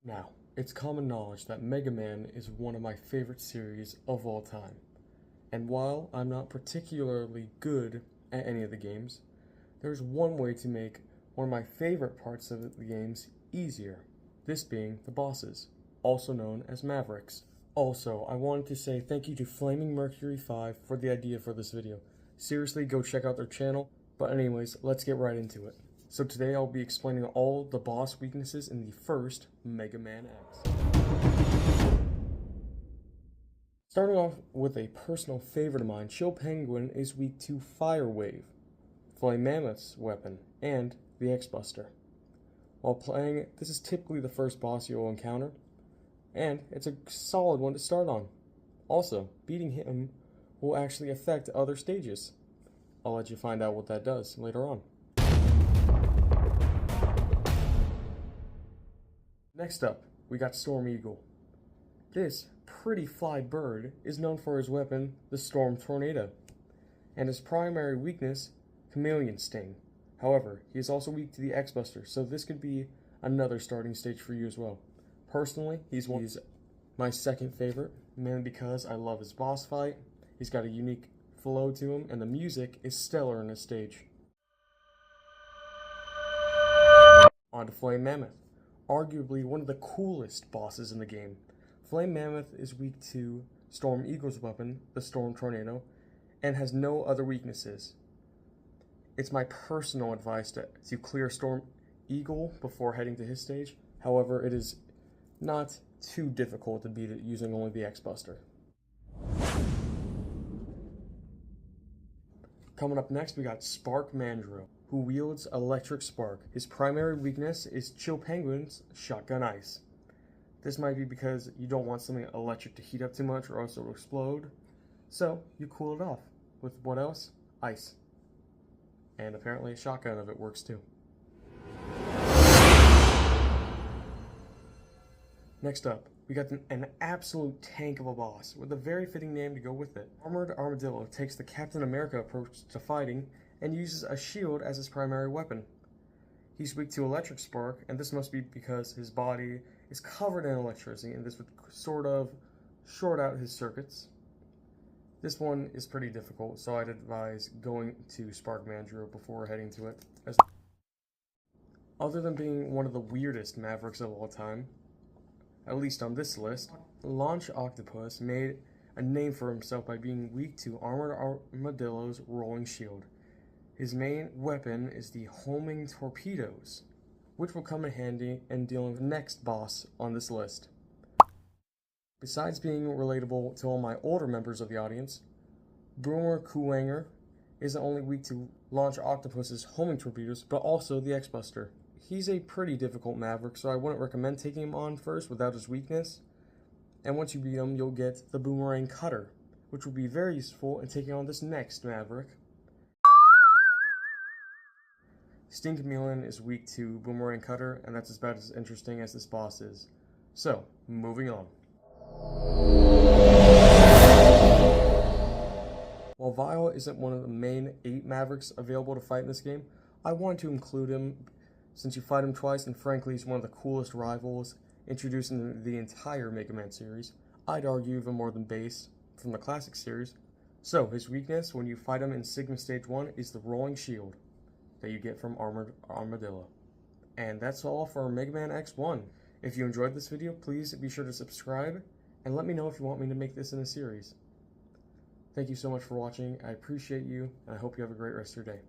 Now, it's common knowledge that Mega Man is one of my favorite series of all time. And while I'm not particularly good at any of the games, there's one way to make one of my favorite parts of the games easier, this being the bosses, also known as Mavericks. Also, I wanted to say thank you to Flaming Mercury 5 for the idea for this video. Seriously, go check out their channel. But anyways, let's get right into it. So today I'll be explaining all the boss weaknesses in the first Mega Man X. Starting off with a personal favorite of mine, Chill Penguin is weak to Fire Wave, Flame Mammoth's weapon, and the X-Buster. While playing, this is typically the first boss you'll encounter, and it's a solid one to start on. Also, beating him will actually affect other stages. I'll let you find out what that does later on. Next up, we got Storm Eagle. This pretty fly bird is known for his weapon, the Storm Tornado, and his primary weakness, Chameleon Sting. However, he is also weak to the X-Buster, so this could be another starting stage for you as well. Personally, he's my second favorite, mainly because I love his boss fight. He's got a unique flow to him, and the music is stellar in this stage. On to Flame Mammoth, arguably one of the coolest bosses in the game. Flame Mammoth is weak to Storm Eagle's weapon, the Storm Tornado, and has no other weaknesses. It's my personal advice to clear Storm Eagle before heading to his stage. However, it is not too difficult to beat it using only the X-Buster. Coming up next, we got Spark Mandrill, who wields Electric Spark. His primary weakness is Chill Penguin's Shotgun Ice. This might be because you don't want something electric to heat up too much or else it will explode. So, you cool it off with what else? Ice. And apparently a shotgun of it works too. Next up, we got an absolute tank of a boss, with a very fitting name to go with it. Armored Armadillo takes the Captain America approach to fighting, and uses a shield as his primary weapon. He's weak to Electric Spark, and this must be because his body is covered in electricity, and this would sort of short out his circuits. This one is pretty difficult, so I'd advise going to Spark Mandrill before heading to it. Other than being one of the weirdest Mavericks of all time, at least on this list, Launch Octopus made a name for himself by being weak to Armored Armadillo's Rolling Shield. His main weapon is the Homing Torpedoes, which will come in handy in dealing with the next boss on this list. Besides being relatable to all my older members of the audience, Boomer Kuwanger isn't only weak to Launch Octopus's Homing Torpedoes, but also the X-Buster. He's a pretty difficult Maverick, so I wouldn't recommend taking him on first without his weakness. And once you beat him, you'll get the Boomerang Cutter, which will be very useful in taking on this next Maverick. Sting Chameleon is weak to Boomerang Cutter, and that's about as interesting as this boss is. So, moving on. While Vile isn't one of the main 8 Mavericks available to fight in this game, I wanted to include him since you fight him twice, and frankly he's one of the coolest rivals introduced in the entire Mega Man series. I'd argue even more than Bass from the classic series. So, his weakness when you fight him in Sigma Stage 1 is the Rolling Shield that you get from Armored Armadillo. And that's all for Mega Man X1. If you enjoyed this video, please be sure to subscribe, and let me know if you want me to make this in a series. Thank you so much for watching, I appreciate you, and I hope you have a great rest of your day.